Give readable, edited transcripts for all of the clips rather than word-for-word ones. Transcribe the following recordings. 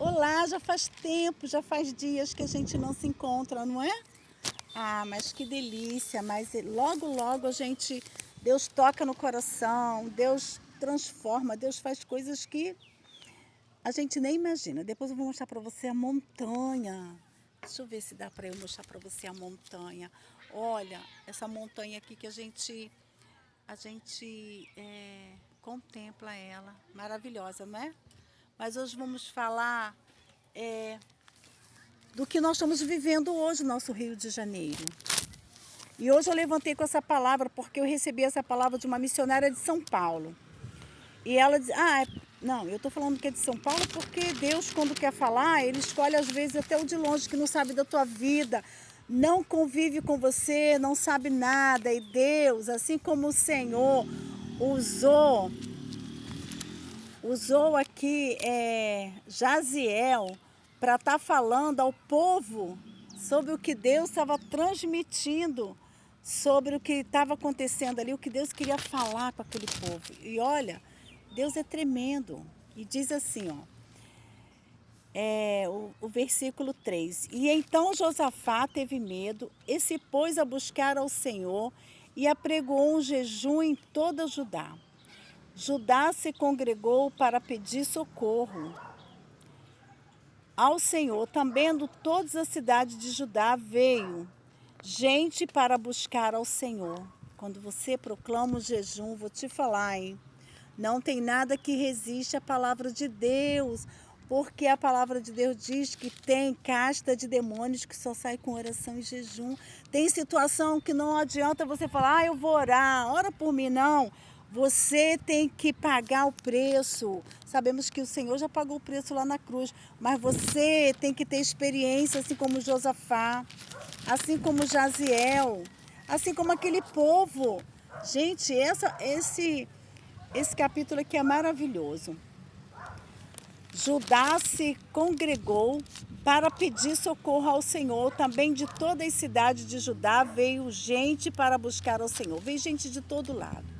Olá, já faz tempo, já faz dias que a gente não se encontra, não é? Ah, mas que delícia, mas logo, logo Deus toca no coração, Deus transforma, Deus faz coisas que a gente nem imagina. Depois eu vou mostrar para você a montanha. Deixa eu ver se dá para eu mostrar para você a montanha. Olha, essa montanha aqui que a gente contempla ela, maravilhosa, não é? Mas hoje vamos falar é, do que nós estamos vivendo hoje no nosso Rio de Janeiro. E hoje eu levantei com essa palavra porque eu recebi essa palavra de uma missionária de São Paulo. E ela diz, não, eu estou falando que é de São Paulo porque Deus, quando quer falar, Ele escolhe às vezes até o de longe que não sabe da tua vida, não convive com você, não sabe nada. E Deus, assim como o Senhor usou, usou aqui Jaziel para estar falando ao povo sobre o que Deus estava transmitindo, sobre o que estava acontecendo ali, o que Deus queria falar com aquele povo. E olha, Deus é tremendo. E diz assim, ó, o versículo 3. E então Josafá teve medo e se pôs a buscar ao Senhor e apregoou um jejum em toda Judá. Judá se congregou para pedir socorro ao Senhor. Também de todas as cidades de Judá veio gente para buscar ao Senhor. Quando você proclama o jejum, vou te falar, hein? Não tem nada que resiste à palavra de Deus, porque a palavra de Deus diz que tem casta de demônios que só sai com oração e jejum. Tem situação que não adianta você falar, eu vou orar, ora por mim, não. Você tem que pagar o preço. Sabemos que o Senhor já pagou o preço lá na cruz, mas você tem que ter experiência, assim como Josafá, assim como Jaziel, assim como aquele povo. Gente, esse capítulo aqui é maravilhoso. Judá se congregou para pedir socorro ao Senhor. Também de toda a cidade de Judá veio gente para buscar ao Senhor. Veio gente de todo lado.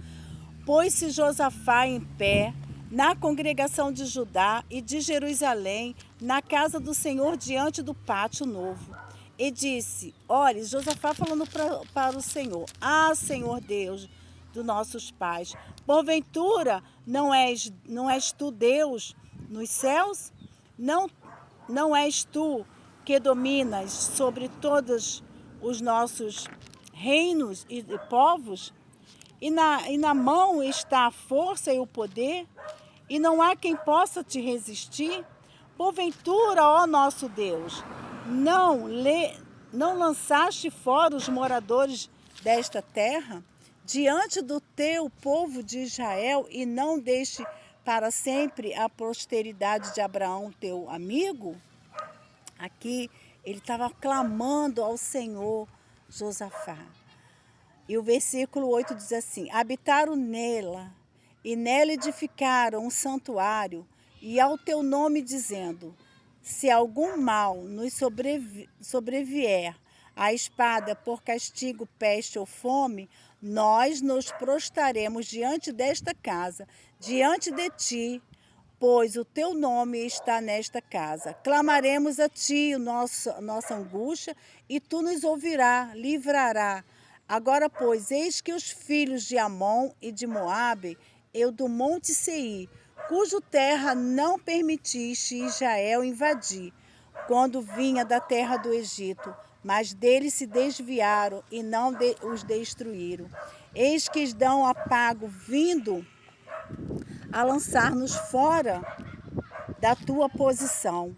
Pôs-se Josafá em pé na congregação de Judá e de Jerusalém, na casa do Senhor, diante do pátio novo. E disse, olha, Josafá falando para o Senhor, Senhor Deus dos nossos pais, porventura não és tu Deus nos céus? Não és tu que dominas sobre todos os nossos reinos e povos? E na mão está a força e o poder, e não há quem possa te resistir? Porventura, ó nosso Deus, não lançaste fora os moradores desta terra, diante do teu povo de Israel, e não deixe para sempre a posteridade de Abraão, teu amigo? Aqui ele estava clamando ao Senhor, Josafá. E o versículo 8 diz assim, habitaram nela, e nela edificaram um santuário, e ao teu nome dizendo, se algum mal nos sobrevier a espada por castigo, peste ou fome, nós nos prostraremos diante desta casa, diante de ti, pois o teu nome está nesta casa. Clamaremos a ti nossa angústia, e tu nos ouvirás, livrará. Agora, pois, eis que os filhos de Amon e de Moabe, eu do monte Seir, cujo terra não permitiste Israel invadir, quando vinha da terra do Egito, mas deles se desviaram e não os destruíram. Eis que dão a pago vindo a lançar-nos fora da tua posição,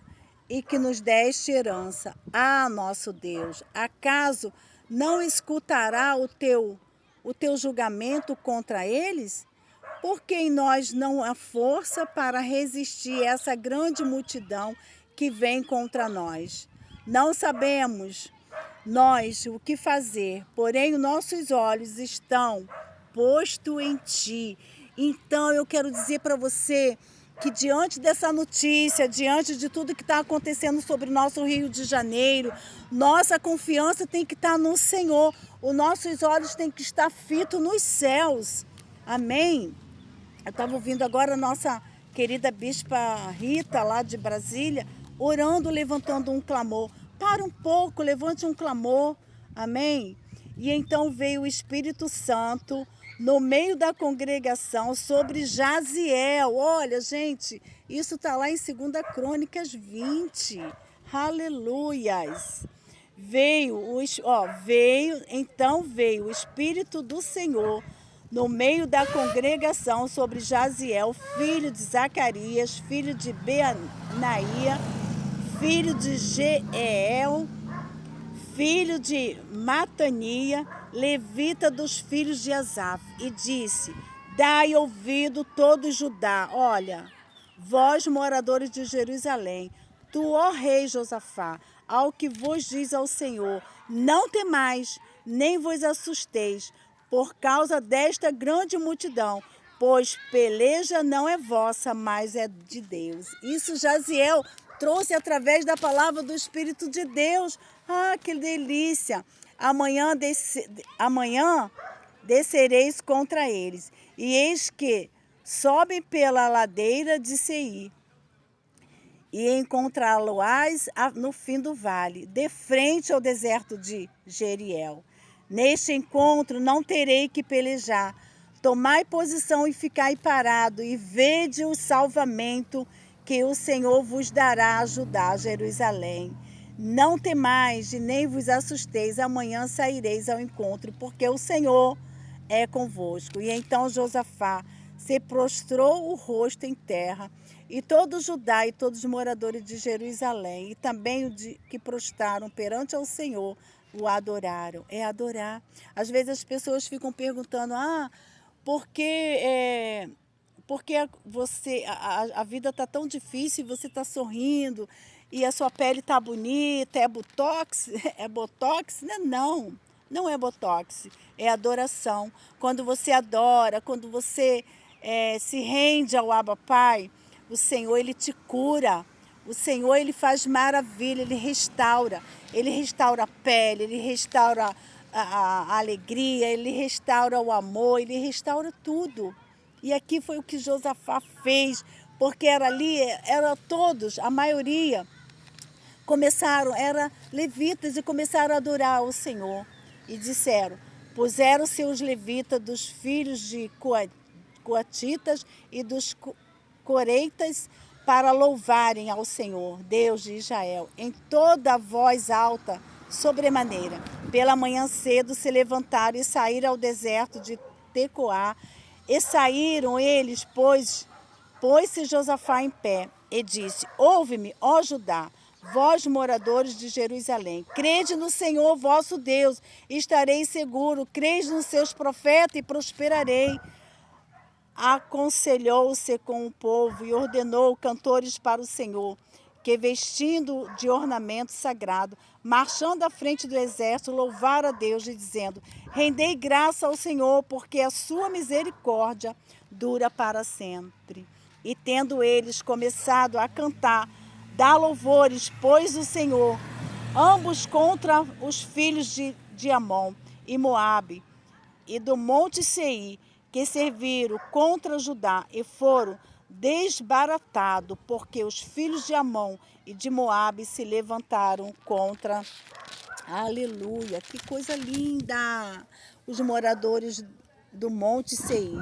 e que nos deste herança. Nosso Deus, acaso não escutará o teu julgamento contra eles? Porque em nós não há força para resistir essa grande multidão que vem contra nós. Não sabemos nós o que fazer, porém os nossos olhos estão postos em ti. Então eu quero dizer para você que diante dessa notícia, diante de tudo que está acontecendo sobre o nosso Rio de Janeiro, nossa confiança tem que estar no Senhor, os nossos olhos têm que estar fitos nos céus. Amém? Eu estava ouvindo agora a nossa querida bispa Rita, lá de Brasília, orando, levantando um clamor. Para um pouco, levante um clamor. Amém? E então veio o Espírito Santo no meio da congregação sobre Jaziel. Olha, gente, isso está lá em 2 Crônicas 20. Aleluias. Então veio o Espírito do Senhor no meio da congregação sobre Jaziel, filho de Zacarias, filho de Benaia, filho de Jeiel, filho de Matania, levita dos filhos de Asaf, e disse: dai ouvido todo Judá, olha, vós moradores de Jerusalém, tu, ó rei Josafá, ao que vos diz ao Senhor, não temais, nem vos assusteis, por causa desta grande multidão, pois peleja não é vossa, mas é de Deus. Isso Jaziel trouxe através da palavra do Espírito de Deus. Ah, que delícia! Amanhã descereis contra eles, e eis que sobem pela ladeira de Seir, e encontrá-lo-ás no fim do vale, de frente ao deserto de Jeriel. Neste encontro não terei que pelejar. Tomai posição e ficai parado, e vede o salvamento que o Senhor vos dará a Judá, Jerusalém. Não temais e nem vos assusteis, amanhã saireis ao encontro, porque o Senhor é convosco. E então Josafá se prostrou o rosto em terra, e todo Judá e todos os moradores de Jerusalém, e também os que prostraram perante ao Senhor, o adoraram. É adorar. Às vezes as pessoas ficam perguntando, por que porque a vida está tão difícil e você está sorrindo e a sua pele está bonita, é botox? É botox? Não, não é botox, é adoração. Quando você adora, quando você se rende ao Abba Pai, o Senhor, Ele te cura. O Senhor, Ele faz maravilha, Ele restaura a pele, Ele restaura a alegria, Ele restaura o amor, Ele restaura tudo. E aqui foi o que Josafá fez, porque era todos, a maioria, eram levitas e começaram a adorar o Senhor. E disseram, puseram-se os levitas dos filhos de coatitas e dos coreitas para louvarem ao Senhor, Deus de Israel, em toda a voz alta, sobremaneira. Pela manhã cedo se levantaram e saíram ao deserto de Tecoá. E saíram eles, pôs-se Josafá em pé, e disse, ouve-me, ó Judá, vós moradores de Jerusalém, crede no Senhor vosso Deus, e estareis seguro, crede nos seus profetas e prosperarei. Aconselhou-se com o povo e ordenou cantores para o Senhor, que vestindo de ornamento sagrado, marchando à frente do exército, louvaram a Deus e dizendo, rendei graça ao Senhor, porque a sua misericórdia dura para sempre. E tendo eles começado a cantar, dá louvores, pois o Senhor, ambos contra os filhos de Amon e Moabe, e do monte Seir, que serviram contra Judá e foram desbaratados, porque os filhos de Amon e de Moabe se levantaram contra. Aleluia, que coisa linda! Os moradores do monte Seir,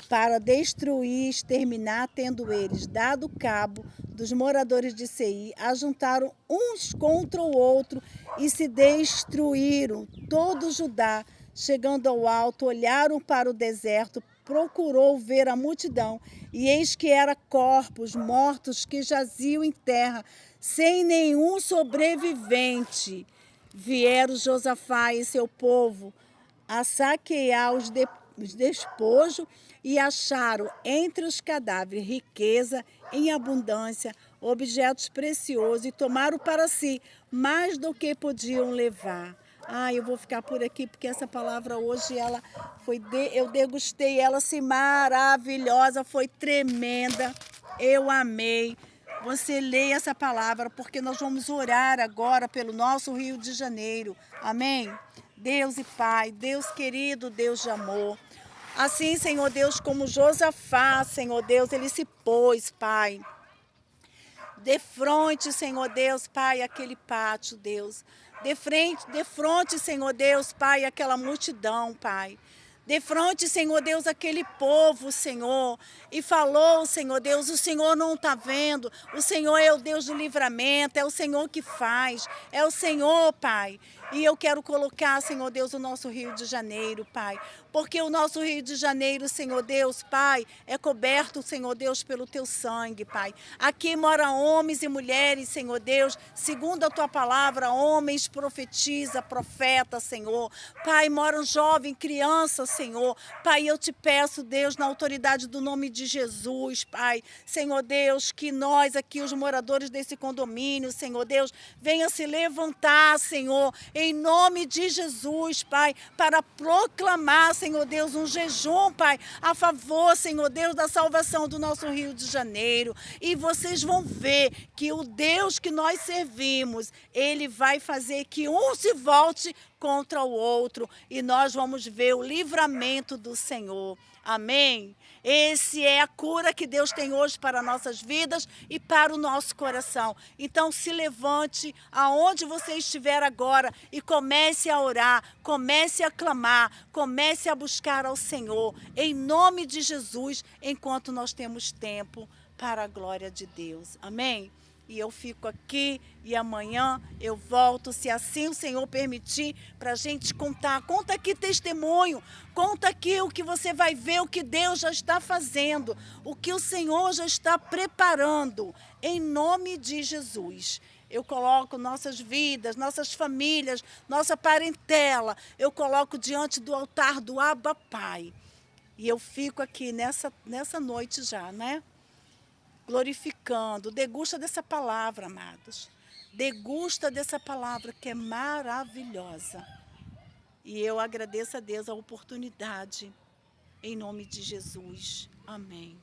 para destruir e exterminar, tendo eles dado cabo dos moradores de Seir, ajuntaram uns contra o outro e se destruíram. Todo Judá, chegando ao alto, olharam para o deserto, procurou ver a multidão, e eis que era corpos mortos que jaziam em terra, sem nenhum sobrevivente. Vieram Josafá e seu povo a saquear os despojos e acharam entre os cadáveres riqueza em abundância, objetos preciosos, e tomaram para si mais do que podiam levar. Eu vou ficar por aqui porque essa palavra hoje eu degustei ela assim maravilhosa, foi tremenda, eu amei. Você leia essa palavra porque nós vamos orar agora pelo nosso Rio de Janeiro, amém? Deus e Pai, Deus querido, Deus de amor, Assim, Senhor Deus, como Josafá, Senhor Deus, ele se pôs, Pai, de frente, Senhor Deus, Pai, aquele pátio, Deus. De frente, Senhor Deus, Pai, aquela multidão, Pai. De frente, Senhor Deus, aquele povo, Senhor. E falou, Senhor Deus, o Senhor não está vendo. O Senhor é o Deus do livramento, é o Senhor que faz. É o Senhor, Pai. E eu quero colocar, Senhor Deus, o nosso Rio de Janeiro, Pai. Porque o nosso Rio de Janeiro, Senhor Deus, Pai, é coberto, Senhor Deus, pelo teu sangue, Pai. Aqui moram homens e mulheres, Senhor Deus, segundo a tua palavra, homens, profetiza, profeta, Senhor. Pai, moram jovens, crianças, Senhor. Pai, eu te peço, Deus, na autoridade do nome de Jesus, Pai. Senhor Deus, que nós aqui, os moradores desse condomínio, Senhor Deus, venha se levantar, Senhor, em nome de Jesus, Pai, para proclamar, Senhor Deus, um jejum, Pai, a favor, Senhor Deus, da salvação do nosso Rio de Janeiro. E vocês vão ver que o Deus que nós servimos, Ele vai fazer que um se volte contra o outro e nós vamos ver o livramento do Senhor. Amém? Esse é a cura que Deus tem hoje para nossas vidas e para o nosso coração. Então se levante aonde você estiver agora e comece a orar, comece a clamar, comece a buscar ao Senhor, em nome de Jesus, enquanto nós temos tempo, para a glória de Deus. Amém? E eu fico aqui e amanhã eu volto, se assim o Senhor permitir, para a gente contar. Conta aqui testemunho, conta aqui o que você vai ver, o que Deus já está fazendo, o que o Senhor já está preparando, em nome de Jesus. Eu coloco nossas vidas, nossas famílias, nossa parentela, eu coloco diante do altar do Abba Pai. E eu fico aqui nessa noite já, né? Glorificando, degusta dessa palavra, amados. Degusta dessa palavra que é maravilhosa. E eu agradeço a Deus a oportunidade, em nome de Jesus. Amém.